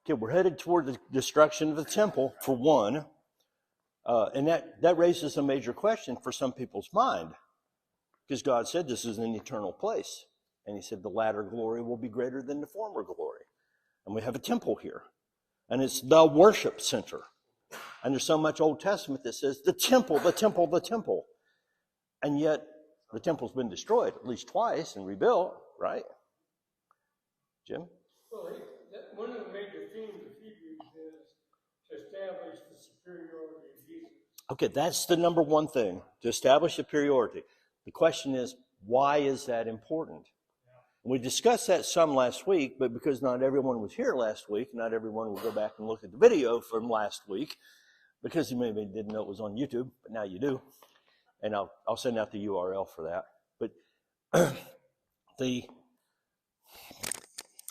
Okay, we're headed toward the destruction of the temple, for one. And that raises a major question for some people's mind. Because God said this is an eternal place. And he said the latter glory will be greater than the former glory. And we have a temple here. And it's the worship center. And there's so much Old Testament that says the temple, the temple, the temple. And yet the temple's been destroyed at least twice and rebuilt, right? Jim? Well, one of the major themes of Hebrews is to establish the superiority of Jesus. Okay, that's the number one thing, to establish superiority. The question is, why is that important? We discussed that some last week, but because not everyone was here last week, not everyone will go back and look at the video from last week, because you maybe didn't know it was on YouTube, but now you do. And I'll send out the URL for that. But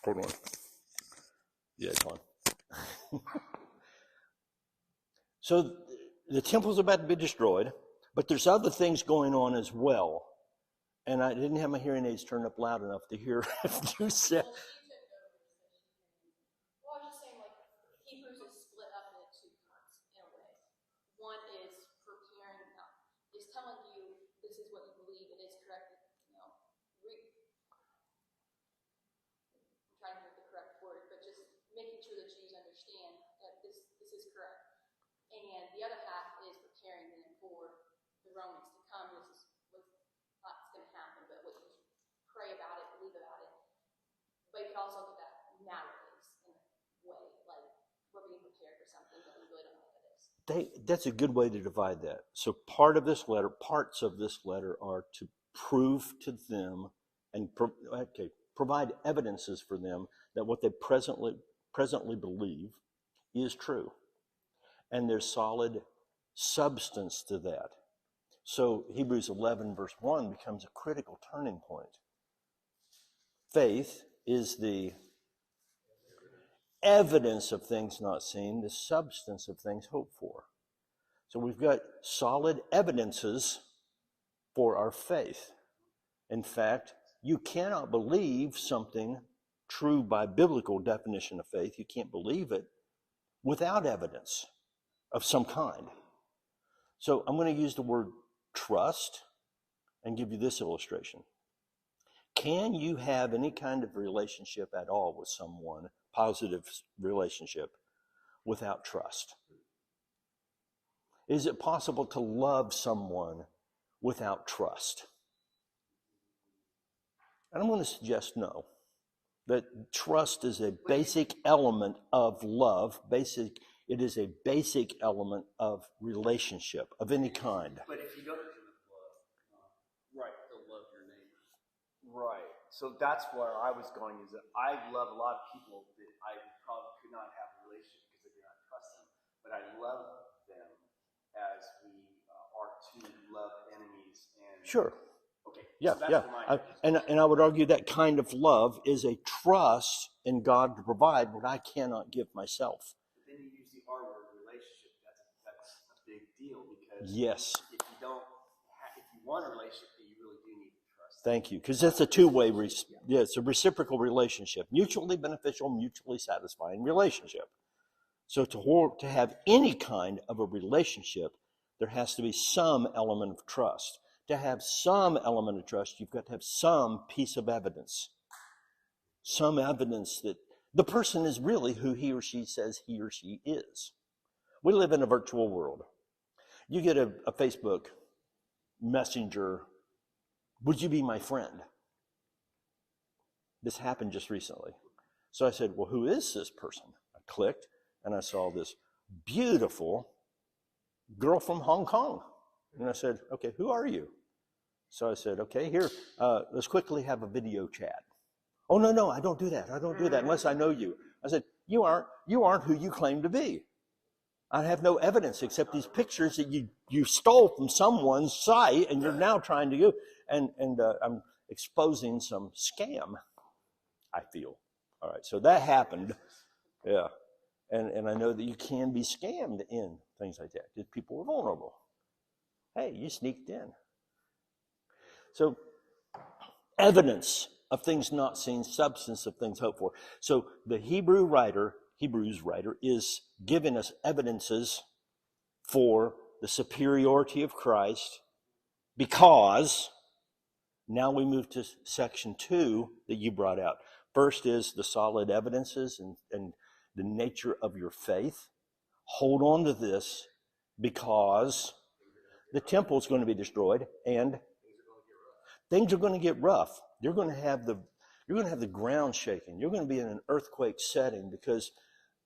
hold on. Yeah, it's on. So the temple's about to be destroyed, but there's other things going on as well. And I didn't have my hearing aids turned up loud enough to hear if you said. Well, I was just saying, like, Hebrews is split up into two parts in a way. One is preparing, is telling you this is what you believe, it is correct. You know, I'm trying to get the correct word, but just making sure that Jews understand that this is correct. And the other half is preparing them for the Romans to come. This is what's going to happen, but what you pray about it, believe about it. But you can also look at that nowadays in a way, like we're being prepared for something that we really don't know what it is. That's a good way to divide that. So parts of this letter are to prove to them and provide evidences for them that what they presently believe is true. And there's solid substance to that. So Hebrews 11 verse 1 becomes a critical turning point. Faith is the evidence of things not seen, the substance of things hoped for. So we've got solid evidences for our faith. In fact, you cannot believe something true by biblical definition of faith. You can't believe it without evidence of some kind. So I'm going to use the word trust and give you this illustration. Can you have any kind of relationship at all with someone, positive relationship, without trust? Is it possible to love someone without trust? And I'm going to suggest no. That trust is a basic element of love. It is a basic element of relationship of any kind. But if you don't right, to love your neighbor. Right. So that's where I was going, is that I love a lot of people that I probably could not have a relationship because I do not trust them. But I love them as we are to love enemies. And sure. Okay. Yeah, so yeah. And I would argue that kind of love is a trust in God to provide what I cannot give myself. But then you use the R word, relationship. That's a big deal, because yes, if you want a relationship, you really do need to trust. Thank you, because that's a two-way. It's a reciprocal relationship, mutually beneficial, mutually satisfying relationship. So to have any kind of a relationship, there has to be some element of trust. To have some element of trust, you've got to have some piece of evidence. Some evidence that the person is really who he or she says he or she is. We live in a virtual world. You get a Facebook messenger, would you be my friend? This happened just recently. So I said, well, who is this person? I clicked and I saw this beautiful girl from Hong Kong. And I said, okay, who are you? So I said, okay, here, let's quickly have a video chat. Oh, no, I don't do that. I don't do that unless I know you. I said, you aren't who you claim to be. I have no evidence except these pictures that you stole from someone's site and you're now trying to go. And I'm exposing some scam, I feel. All right, so that happened. Yeah. And I know that you can be scammed in things like that because people are vulnerable. Hey, you sneaked in. So evidence of things not seen, substance of things hoped for. So the Hebrew writer Hebrews writer is giving us evidences for the superiority of Christ, because now we move to section 2 that you brought out. First is the solid evidences and the nature of your faith. Hold on to this, because the temple is going to be destroyed and things are going to get rough. You're going to have the ground shaking. You're going to be in an earthquake setting, because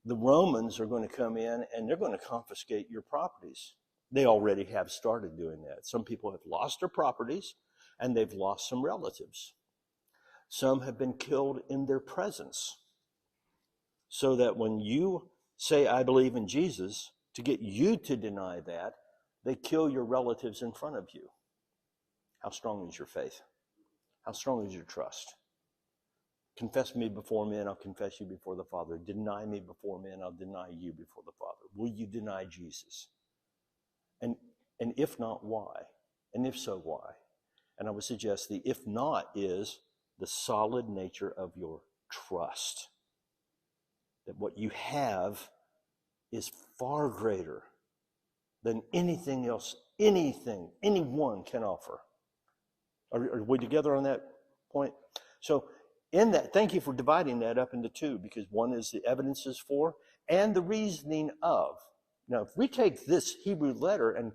the Romans are going to come in and they're going to confiscate your properties. They already have started doing that. Some people have lost their properties and they've lost some relatives. Some have been killed in their presence. So that when you say, I believe in Jesus, to get you to deny that, they kill your relatives in front of you. How strong is your faith? How strong is your trust? Confess me before men, I'll confess you before the Father. Deny me before men, I'll deny you before the Father. Will you deny Jesus? And if not, why? And if so, why? And I would suggest the if not is the solid nature of your trust. That what you have is far greater than anything else, anyone can offer. Are we together on that point? So in that, thank you for dividing that up into two, because one is the evidences for and the reasoning of. Now, if we take this Hebrew letter and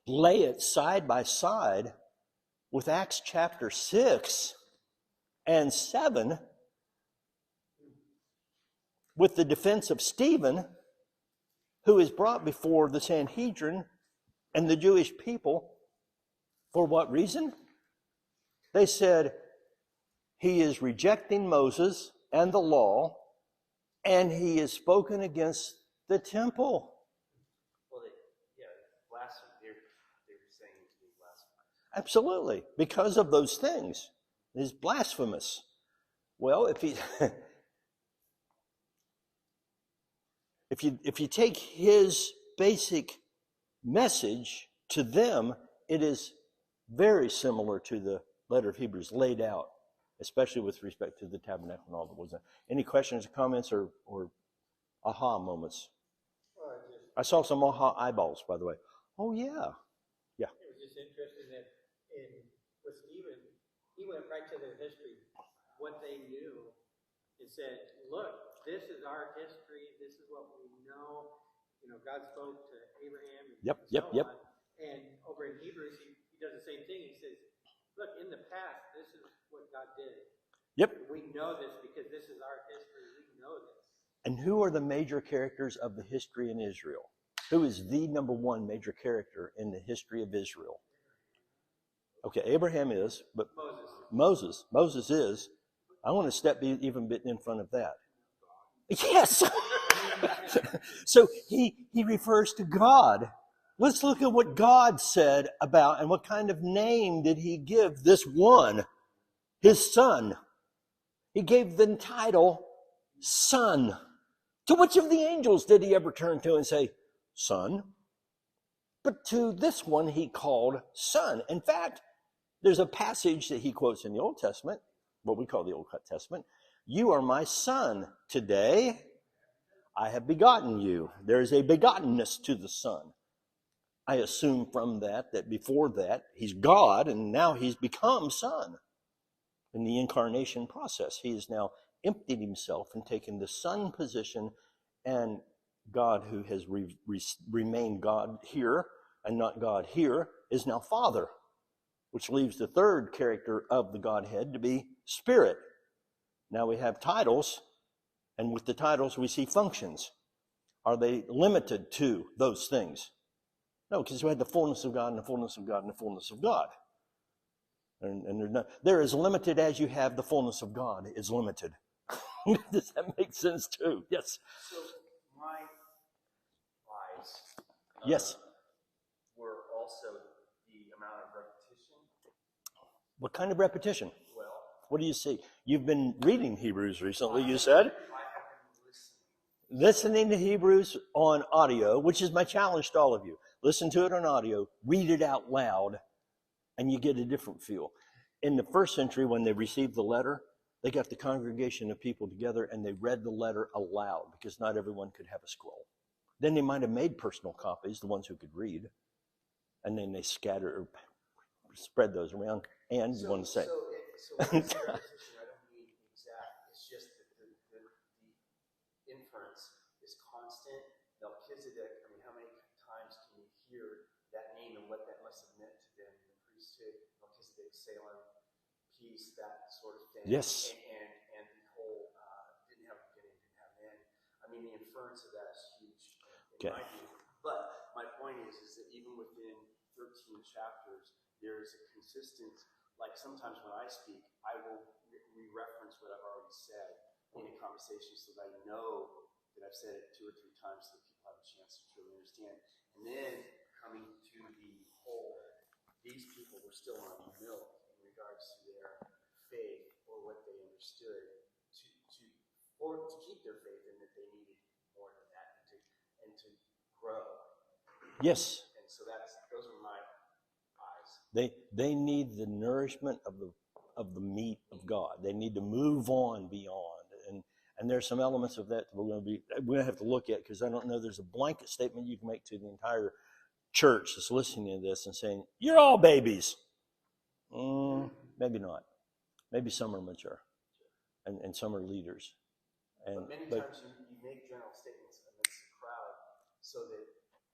lay it side by side with Acts chapter 6 and 7, with the defense of Stephen, who is brought before the Sanhedrin and the Jewish people, for what reason? They said, he is rejecting Moses and the law, and he has spoken against the temple. Well, blasphemy. They were saying it was blasphemous. Absolutely, because of those things. It is blasphemous. Well, if you take his basic message to them, it is very similar to the letter of Hebrews laid out, especially with respect to the tabernacle and all that was there. Any questions or comments or aha moments? I saw some aha eyeballs, by the way. Oh, yeah. Yeah. It was just interesting that with Stephen, he went right to their history, what they knew, and said, look, this is our history, this is what we know. You know, God spoke to Abraham and Yep. on. And over in Hebrews, he does the same thing. He says, look, in the past, this is what God did. Yep. We know this because this is our history. We know this. And who are the major characters of the history in Israel? Who is the number one major character in the history of Israel? Okay, Abraham is, but Moses is. I want to step even bit in front of that. Yes. So he refers to God. Let's look at what God said about, and what kind of name did he give this one, his son. He gave the title Son. To which of the angels did he ever turn to and say, Son? But to this one he called Son. In fact, there's a passage that he quotes in the Old Testament, what we call the Old Testament. You are my son. Today I have begotten you. There is a begottenness to the Son. I assume from that before that, he's God, and now he's become Son. In the incarnation process, he has now emptied himself and taken the Son position, and God, who has remained God here and not God here, is now Father, which leaves the third character of the Godhead to be Spirit. Now we have titles, and with the titles we see functions. Are they limited to those things? No, because we had the fullness of God and the fullness of God and the fullness of God. And they're as limited as you have the fullness of God is limited. Does that make sense too? Yes. So my eyes Yes. were also the amount of repetition. What kind of repetition? Well, What do you see? You've been reading Hebrews recently, you said? I have been listening. Listening to Hebrews on audio, which is my challenge to all of you. Listen to it on audio, read it out loud, and you get a different feel. In the first century, when they received the letter, They got the congregation of people together and they read the letter aloud because not everyone could have a scroll. Then they might have made personal copies, the ones who could read, and then they scattered or spread those around. And you want to say, So when I say repetition, I don't mean exact. It's just that the inference is constant. Melchizedek, I mean, how many times can you hear that name and what that must have meant to them in the priesthood? Melchizedek, Salem, peace, that sort of thing. yes, And the whole didn't have a beginning, didn't have an end. I mean, the inference of that is huge in my view. But my point is that even within 13 chapters, there's a consistent, like sometimes when I speak, I will re-reference what I've already said in a conversation so that I know that I've said it 2 or 3 times so that people have a chance to truly understand. And then coming to the whole, these people were still on milk in regards to their faith or what they understood to keep their faith, and that they needed more than that and to grow. yes. And so those are my eyes. They need the nourishment of the meat of God. They need to move on beyond. And there's some elements of that we're going to have to look at, because I don't know there's a blanket statement you can make to the entire church that's listening to this and saying, you're all babies. Maybe not. Maybe some are mature and some are leaders. But many times you make general statements amidst the crowd so that,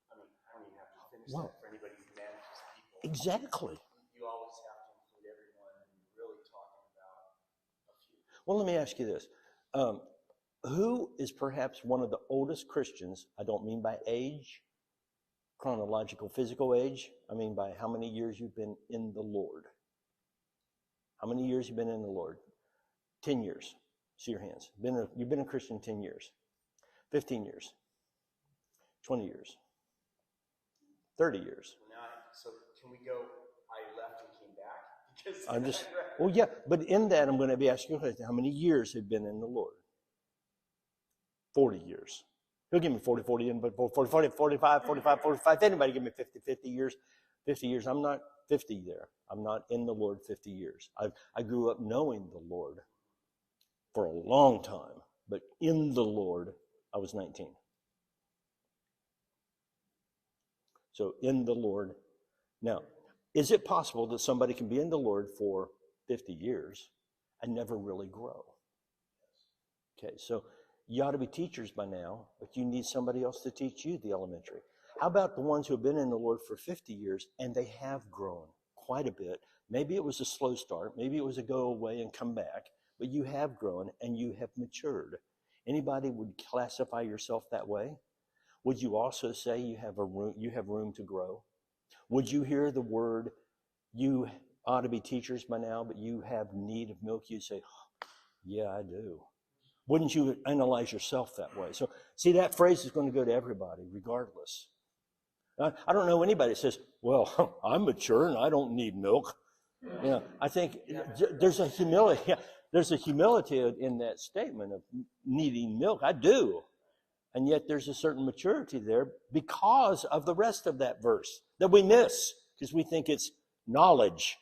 I mean, I don't even have to finish that for anybody who manages people. Exactly. You always have to include everyone, and you're really talking about a few. Well, let me ask you this. Who is perhaps one of the oldest Christians? I don't mean by age, chronological, physical age. I mean by how many years you've been in the Lord. How many years you've been in the Lord? 10 years. See your hands. You've been a Christian 10 years. 15 years. 20 years. 30 years. So can we go, I left and came back? Because well, yeah, but in that I'm going to be asking you how many years have been in the Lord? 40 years. He'll give me 40, 40, but 40, 40, 45, 45, 45. Anybody give me 50, 50 years? 50 years. I'm not 50 there. I'm not in the Lord 50 years. I grew up knowing the Lord for a long time, but in the Lord, I was 19. So in the Lord. Now, is it possible that somebody can be in the Lord for 50 years and never really grow? Okay, so you ought to be teachers by now, but you need somebody else to teach you the elementary. How about the ones who have been in the Lord for 50 years and they have grown quite a bit? Maybe it was a slow start. Maybe it was a go away and come back, but you have grown and you have matured. Anybody would classify yourself that way? Would you also say you have room to grow? Would you hear the word, you ought to be teachers by now, but you have need of milk? You'd say, oh, yeah, I do. Wouldn't you analyze yourself that way? So, see, that phrase is going to go to everybody, regardless. I don't know anybody that says, well, I'm mature and I don't need milk. You know, I think there's a humility. Yeah, there's a humility in that statement of needing milk. I do. And yet there's a certain maturity there because of the rest of that verse that we miss because we think it's knowledge.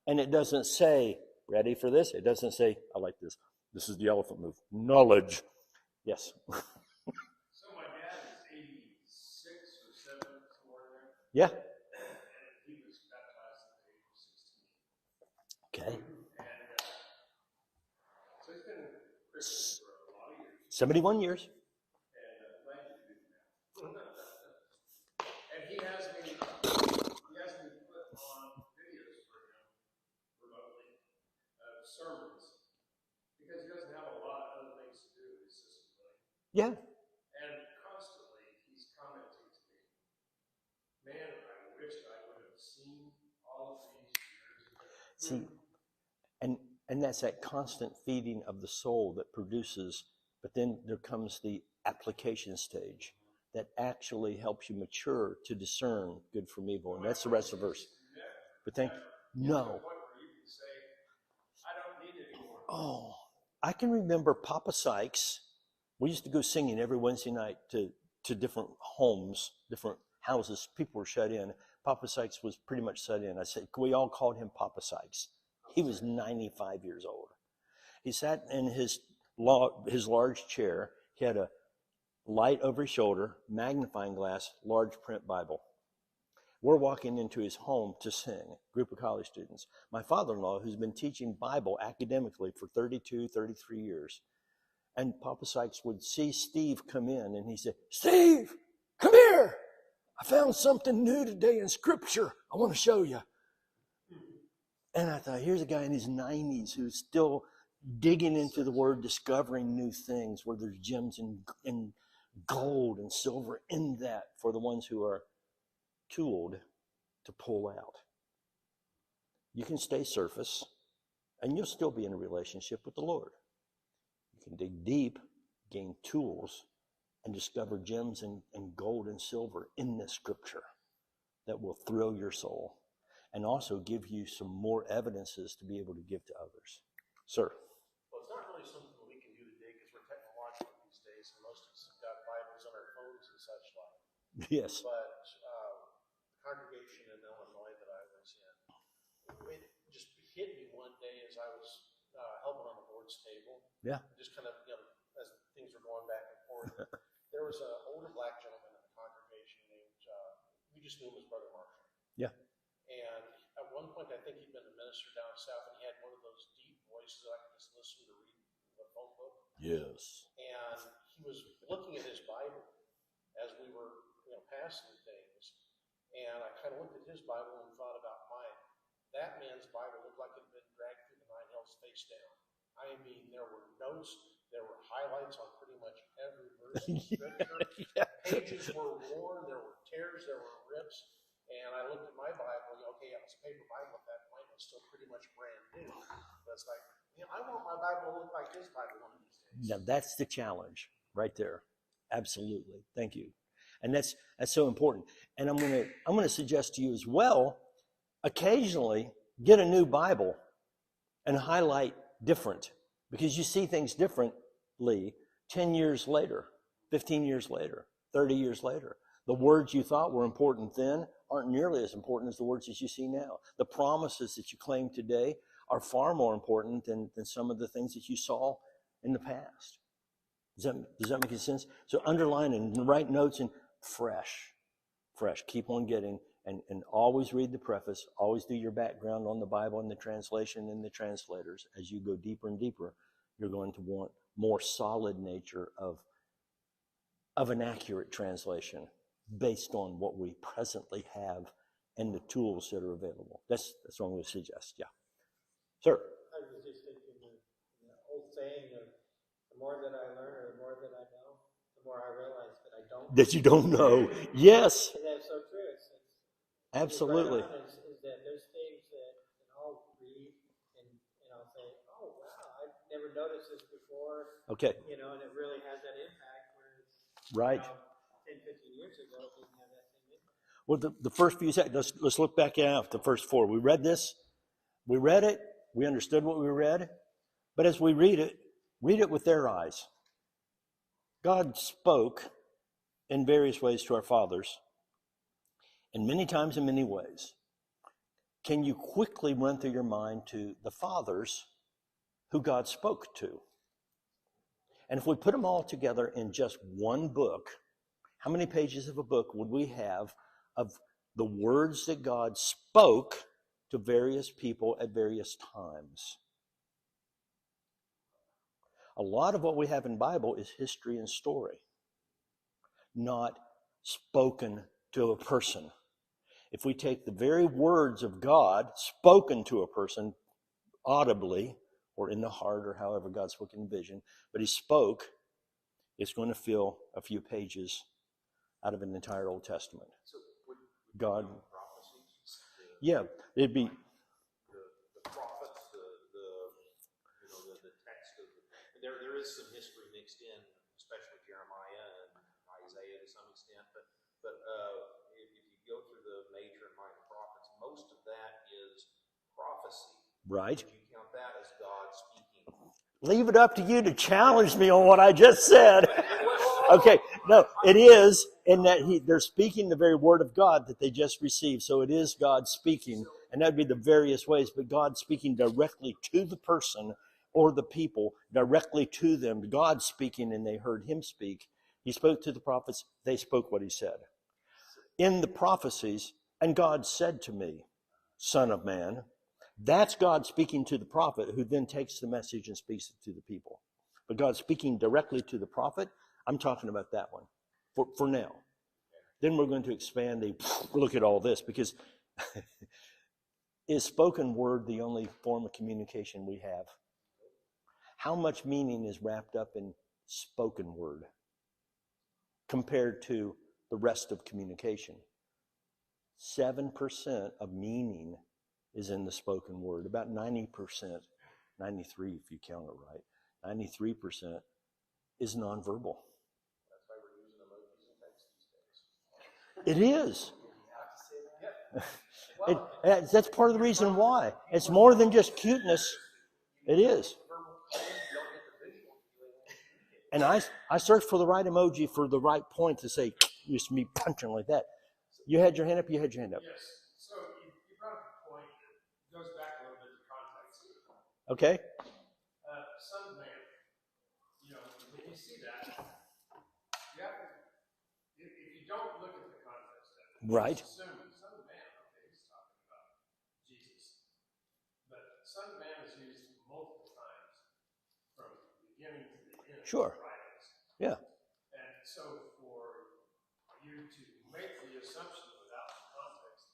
And it doesn't say, ready for this? It doesn't say, I like this. This is the elephant move. Knowledge. Yes. So my dad is 86 or 7, somewhere there. Yeah. And he was baptized at the age of 16. Okay. And so he's been a Christian for a lot of years. 71 years. And glad you did that. And he has me put on videos for him remotely of sermons because he doesn't have a lot of other things to do in his system. Yeah. And constantly he's commenting to me, man, I wish I would have seen all of these years ago. See, and that's that constant feeding of the soul that produces, but then there comes the application stage that actually helps you mature to discern good from evil. And that's the rest of the verse. But no. I don't need it anymore. Oh, I can remember Papa Sykes. We used to go singing every Wednesday night to different homes, different houses. People were shut in. Papa Sykes was pretty much shut in. I said, we all called him Papa Sykes. He was 95 years old. He sat in his large chair. He had a light over his shoulder, magnifying glass, large print Bible. We're walking into his home to sing, group of college students. My father-in-law, who's been teaching Bible academically for 32, 33 years. And Papa Sykes would see Steve come in and he said, Steve, come here. I found something new today in Scripture. I want to show you. And I thought, here's a guy in his 90s who's still digging into the Word, discovering new things where there's gems and gold and silver in that for the ones who are tooled to pull out. You can stay surface and you'll still be in a relationship with the Lord. You can dig deep, gain tools, and discover gems and gold and silver in this Scripture that will thrill your soul and also give you some more evidences to be able to give to others. Sir. Well, it's not really something we can do today because we're technological these days, and most of us have got Bibles on our phones and such like. Yes. But the congregation in Illinois that I was in, it just hit me one day as I was helping on the Lord's table. Yeah. Just kind of, as things were going back and forth, there was an older black gentleman in the congregation named, we just knew him as Brother Marshall. Yeah. And at one point, I think he'd been a minister down south, and he had one of those deep voices I could just listen to read the phone book. Yes. And he was looking at his Bible as we were, passing things. And I kind of looked at his Bible and thought about mine. That man's Bible looked like it had been dragged through the nine hills face down. I mean, there were notes, there were highlights on pretty much every verse in Scripture. Yeah. Pages were worn, there were tears, there were rips. And I looked at my Bible, okay, it was a paper Bible at that point, it was still pretty much brand new. But it's like, I want my Bible to look like his Bible one of these days. Now that's the challenge right there. Absolutely. Thank you. And that's so important. And I'm gonna suggest to you as well, occasionally get a new Bible and highlight different, because you see things differently 10 years later, 15 years later, 30 years later. The words you thought were important then aren't nearly as important as the words that you see now. The promises that you claim today are far more important than some of the things that you saw in the past. Does that make sense? So underline and write notes and fresh. Keep on getting, and always read the preface. Always do your background on the Bible and the translation and the translators. As you go deeper and deeper, you're going to want more solid nature of an accurate translation based on what we presently have and the tools that are available. That's what I'm going to suggest. Yeah, sir. I was just thinking the old saying of the more that I learn or the more that I know, the more I realize that I don't. That you don't know. Yes. And that's so true. It's Absolutely. is that there's things that I'll read and I'll say, oh wow, I've never noticed this before. Okay. And it really has that impact. Whereas, Right. 10, 15 years ago, it didn't have that same impact. Well, the first few seconds, let's look back at the first four. We read this. We read it. We understood what we read. But as we read it with their eyes. God spoke in various ways to our fathers, and many times in many ways. Can you quickly run through your mind to the fathers who God spoke to? And if we put them all together in just one book, how many pages of a book would we have of the words that God spoke to various people at various times? A lot of what we have in the Bible is history and story, not spoken to a person. If we take the very words of God spoken to a person audibly or in the heart or however God spoke in vision, but he spoke, it's going to fill a few pages out of an entire Old Testament. So would God, prophecies? yeah, it'd be, The prophets, the text of there is some history mixed in, especially Jeremiah and Isaiah to some extent. But if you go through the major and minor prophets, most of that is prophecy. right? Would you count that as God speaking? Leave it up to you to challenge me on what I just said. Okay, no, it is in that they're speaking the very word of God that they just received. So it is God speaking, and that'd be the various ways, but God speaking directly to the person or the people, directly to them, God speaking, and they heard him speak. He spoke to the prophets, they spoke what he said. In the prophecies, and God said to me, Son of man, that's God speaking to the prophet, who then takes the message and speaks it to the people. But God speaking directly to the prophet, I'm talking about that one for now. Then we're going to expand the look at all this, because is spoken word the only form of communication we have? How much meaning is wrapped up in spoken word compared to the rest of communication? 7% of meaning is in the spoken word. About 90%, 93 if you count it right, 93% is nonverbal. That's why we're using emojis and text these days. It is. That's part of the reason why. It's more than just cuteness. It is. And I searched for the right emoji for the right point to say, just me punching like that. You had your hand up? You had your hand up. Yes. So you brought up a point that goes back a little bit to context. Okay. Son of man. You know, when you see that, you have to, if you don't look at the context of it, Right. just assume son of man, okay, he's talking about Jesus. But son of man is used multiple times from beginning to the end. Sure. Of writings. Yeah. And so for you to make the assumption without the context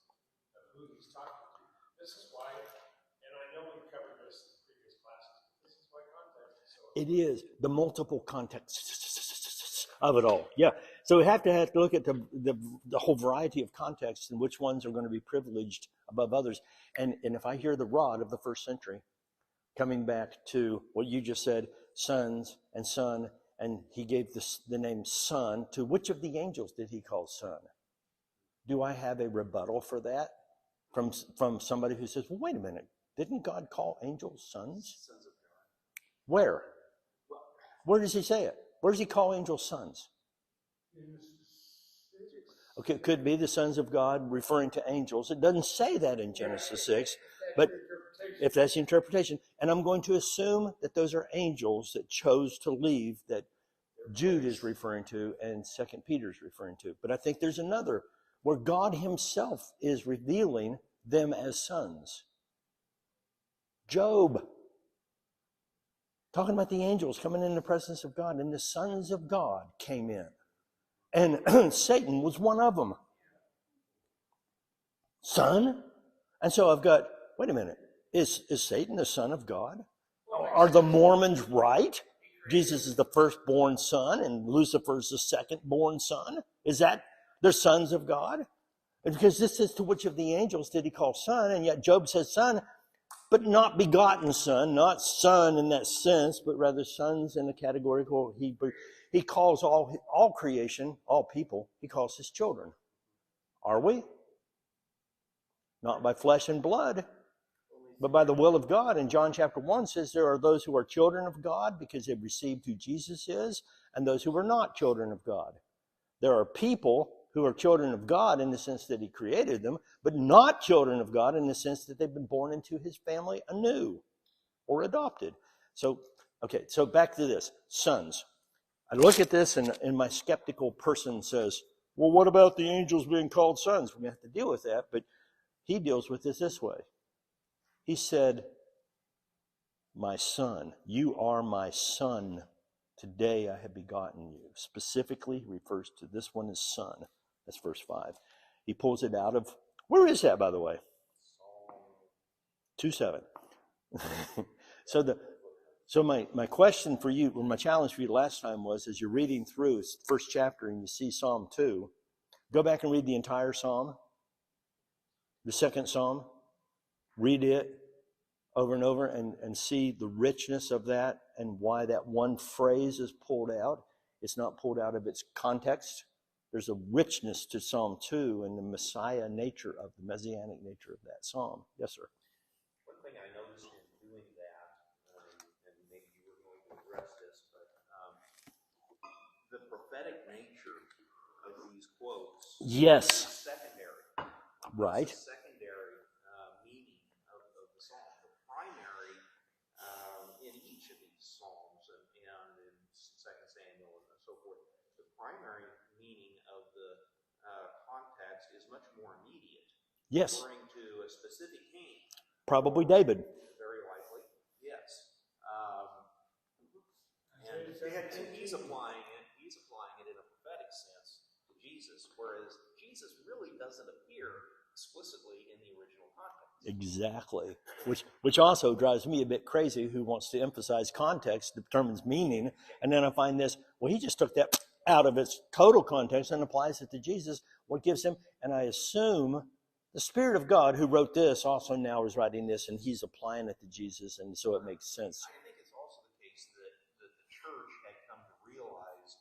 of who he's talking to, this is why, and I know we've covered this in previous classes, but this is why context is so It is the multiple contexts of it all. Yeah. So we have to look at the whole variety of contexts and which ones are going to be privileged above others. And if I hear the rod of the first century coming back to what you just said, sons and son, and he gave the name son to which of the angels did he call son? Do I have a rebuttal for that from somebody who says, well, wait a minute, didn't God call angels sons? Sons of God. Where? Where does he say it? Where does he call angels sons? Okay, it could be the sons of God referring to angels. It doesn't say that in Genesis 6, but if that's the interpretation, and I'm going to assume that those are angels that chose to leave, that Jude is referring to and 2 Peter is referring to. But I think there's another where God himself is revealing them as sons. Job, talking about the angels coming in the presence of God, and the sons of God came in. And Satan was one of them. Son? And so I've got, wait a minute, is Satan the son of God? Are the Mormons right? Jesus is the firstborn son and Lucifer is the second-born son? Is that they're sons of God? Because this says to which of the angels did he call son? And yet Job says son, but not begotten son, not son in that sense, but rather sons in the categorical Hebrew. He calls all creation, all people, he calls his children. Are we? Not by flesh and blood, but by the will of God. And John chapter 1 says there are those who are children of God because they've received who Jesus is, and those who are not children of God. There are people who are children of God in the sense that he created them, but not children of God in the sense that they've been born into his family anew or adopted. So, okay, so back to this, sons. I look at this and my skeptical person says, well, what about the angels being called sons? We have to deal with that, but he deals with this way. He said, my son, you are my son. Today I have begotten you. Specifically, he refers to this one as son. That's verse 5. He pulls it out of, where is that, by the way? 2:7. So my question for you, or my challenge for you last time was, as you're reading through first chapter and you see Psalm 2, go back and read the entire Psalm, the second Psalm, read it over and over and see the richness of that and why that one phrase is pulled out. It's not pulled out of its context. There's a richness to Psalm 2 and the Messiah nature of the Messianic nature of that Psalm. Yes, sir. One thing I noticed in doing that, and maybe you were going to address this, but the prophetic nature of these quotes Yes. is secondary. Right. It's a secondary meaning of the psalm. The primary in each more immediate, Yes, referring to a specific king. probably David. Very likely, yes. And he's applying it in a prophetic sense to Jesus, whereas Jesus really doesn't appear explicitly in the original context. Exactly. Which also drives me a bit crazy, who wants to emphasize context determines meaning. And then I find this, well, he just took that out of its total context and applies it to Jesus. What gives him? And I assume the Spirit of God who wrote this also now is writing this, and he's applying it to Jesus, and so it makes sense. I think it's also the case that the church had come to realize,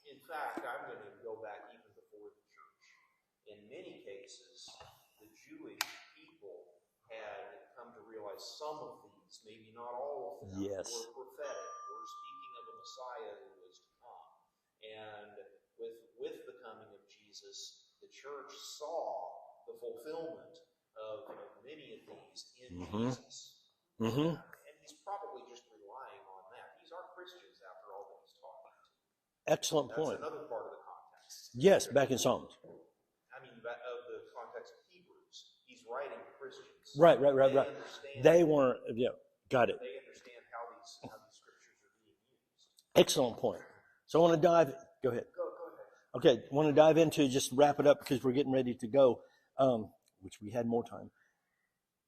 in fact, I'm going to go back even before the church. In many cases, the Jewish people had come to realize some of these, maybe not all of them, Yes. were prophetic, were speaking of a Messiah who was to come. And with the coming of Jesus, the church saw the fulfillment of many of these in Jesus. Mm-hmm. And he's probably just relying on that. These are Christians, after all, that he's talking to. Excellent That's point. another part of the context. Yes, back in Psalms. I mean, of the context of Hebrews, he's writing to Christians. Right. They understand, They weren't, yeah, got it. They understand how these scriptures are being used. Excellent point. So I want to dive, go ahead. Go ahead. Okay, I want to dive into, just wrap it up because we're getting ready to go, which we had more time.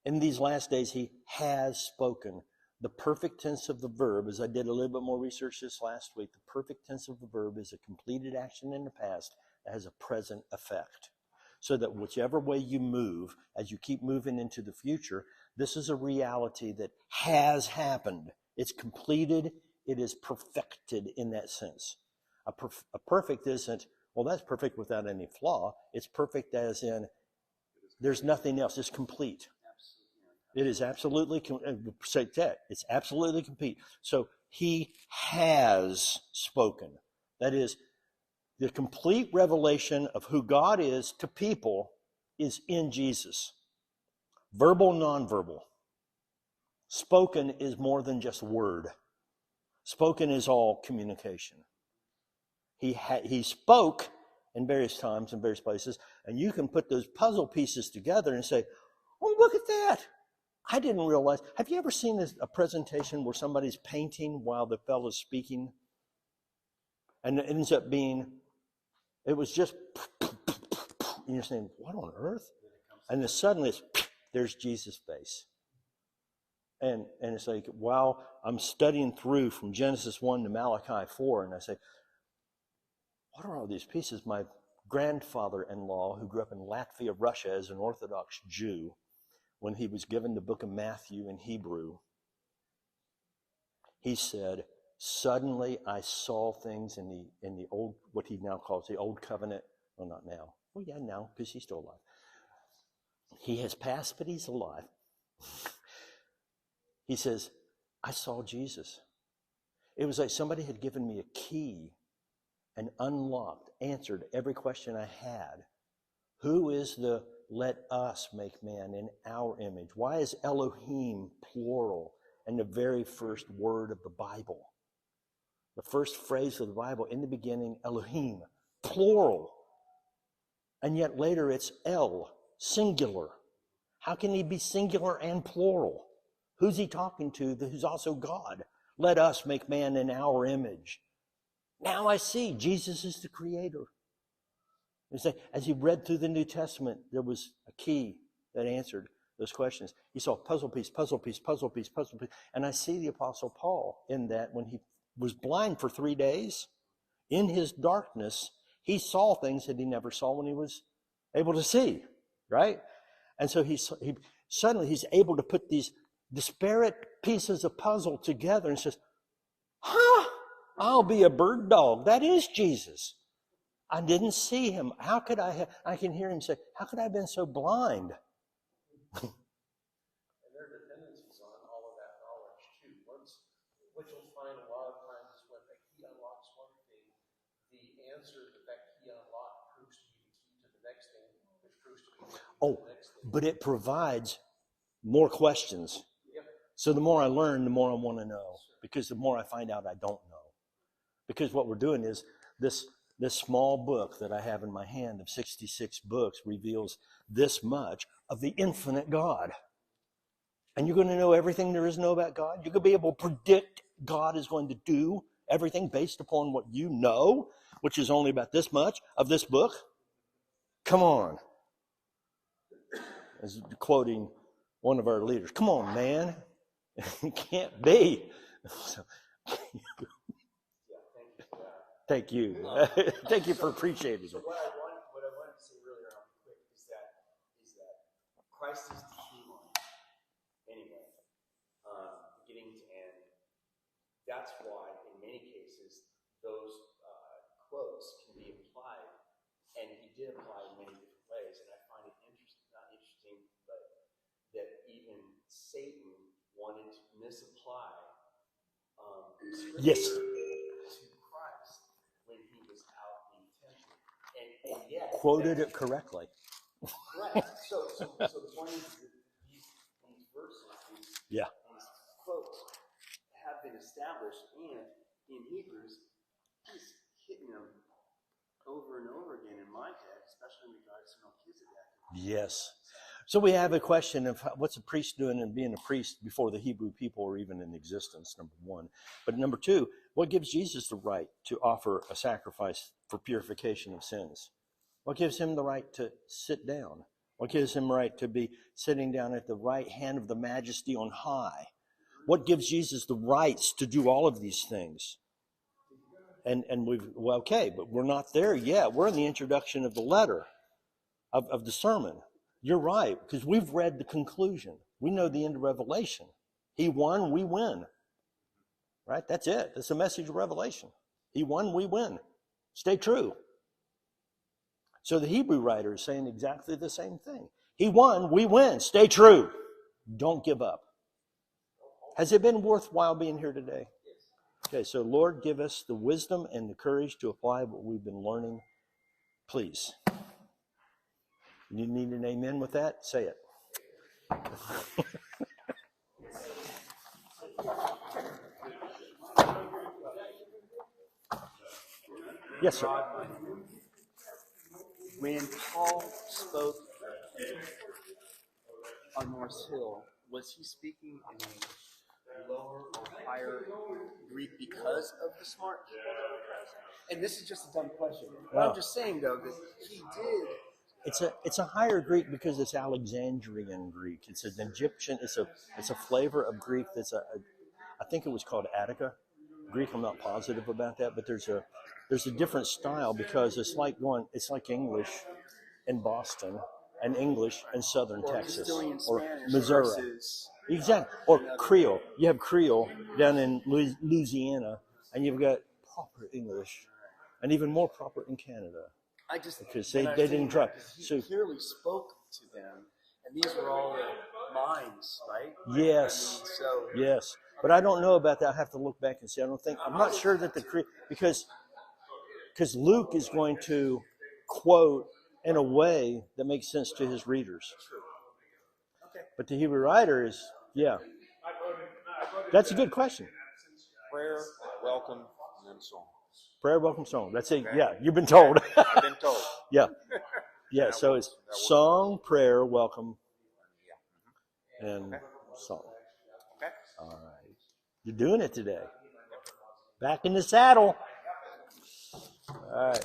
In these last days, he has spoken. The perfect tense of the verb, as I did a little bit more research this last week, the perfect tense of the verb is a completed action in the past that has a present effect. So that whichever way you move, as you keep moving into the future, this is a reality that has happened. It's completed. It is perfected in that sense. A perfect isn't, well, that's perfect without any flaw. It's perfect as in there's nothing else. It's complete. It is absolutely, say that, it's absolutely complete. So he has spoken. That is, the complete revelation of who God is to people is in Jesus. Verbal, nonverbal. Spoken is more than just word. Spoken is all communication. He spoke in various times in various places, and you can put those puzzle pieces together and say, oh, look at that. I didn't realize. Have you ever seen a presentation where somebody's painting while the fellow's speaking? And it ends up being, it was just, and you're saying, what on earth? And then suddenly there's Jesus' face. And it's like, wow, I'm studying through from Genesis 1 to Malachi 4, and I say, what are all these pieces? My grandfather-in-law, who grew up in Latvia, Russia, as an Orthodox Jew, when he was given the book of Matthew in Hebrew, he said, suddenly I saw things in the old, what he now calls the old covenant. Well, not now. Well, yeah, now, because he's still alive. He has passed, but he's alive. He says, I saw Jesus. It was like somebody had given me a key and unlocked, answered every question I had. Who is the let us make man in our image? Why is Elohim plural and the very first word of the Bible? The first phrase of the Bible, in the beginning, Elohim, plural. And yet later it's El, singular. How can he be singular and plural? Who's he talking to who's also God? Let us make man in our image. Now I see Jesus is the creator. As he read through the New Testament, there was a key that answered those questions. He saw puzzle piece, puzzle piece, puzzle piece, puzzle piece. And I see the Apostle Paul in that when he was blind for 3 days, in his darkness, he saw things that he never saw when he was able to see, right? And so suddenly he's able to put these disparate pieces of puzzle together and says, I'll be a bird dog. That is Jesus. I didn't see him. How could I can hear him say, how could I have been so blind? And there are dependencies on all of that knowledge too. Which you'll find a lot of times is when a key unlocks one thing, the answer that key unlocked proves to be the key to the next thing, which proves to be the key to the next thing. But it provides more questions. Yep. So the more I learn, the more I want to know. Because the more I find out I don't know. Because what we're doing is this this small book that I have in my hand of 66 books reveals this much of the infinite God. And you're going to know everything there is to know about God. You're going to be able to predict God is going to do everything based upon what you know, which is only about this much of this book. Come on. As quoting one of our leaders, come on, man. It can't be. So, thank you. Thank you for appreciating it. So what I wanted to say earlier on quick is that Christ is the key line. Anyway, beginning to end. That's why in many cases those quotes can be applied, and he did apply in many different ways. And I find it not interesting, but that even Satan wanted to misapply Yes. to Christ when he was out in the temple, and yet Quoted it correctly. Right. So the point is that these verses, these quotes have been established, and in Hebrews, he's hitting them over and over again in my head, especially in regards to Melchizedek. Yes. So we have a question of what's a priest doing and being a priest before the Hebrew people were even in existence, number one. But number two, what gives Jesus the right to offer a sacrifice for purification of sins? What gives him the right to sit down? What gives him the right to be sitting down at the right hand of the majesty on high? What gives Jesus the rights to do all of these things? And okay, but we're not there yet. We're in the introduction of the letter of the sermon. You're right, because we've read the conclusion. We know the end of Revelation. He won, we win. Right? That's it. That's the message of Revelation. He won, we win. Stay true. So the Hebrew writer is saying exactly the same thing. He won, we win. Stay true. Don't give up. Has it been worthwhile being here today? Okay, so Lord, give us the wisdom and the courage to apply what we've been learning. Please. You need an amen with that? Say it. Yes, sir. When Paul spoke on Morris Hill, was he speaking in a lower or higher Greek because of the smart people that were present? And this is just a dumb question. But I'm just saying, though, that he did. It's a higher Greek because it's Alexandrian Greek. It's an Egyptian. It's a flavor of Greek that's I think it was called Attica Greek. I'm not positive about that, but there's a different style because it's like English in Boston and English in southern Texas or Missouri. Exactly. Or Creole. You have Creole down in Louisiana, and you've got proper English, and even more proper in Canada. Because they didn't try. He clearly spoke to them, and these were all the minds, right? Yes. So yes. But I don't know about that. I have to look back and see. I'm not sure that because Luke is going to quote in a way that makes sense to his readers. Okay. But the Hebrew writer is, that's a good question. Prayer, welcome, and then song. Prayer, welcome, song. That's it. Okay. Yeah, you've been told. I've been told. Yeah. Yeah, so it's song, prayer, welcome, and song. Okay. All right. You're doing it today. Back in the saddle. All right.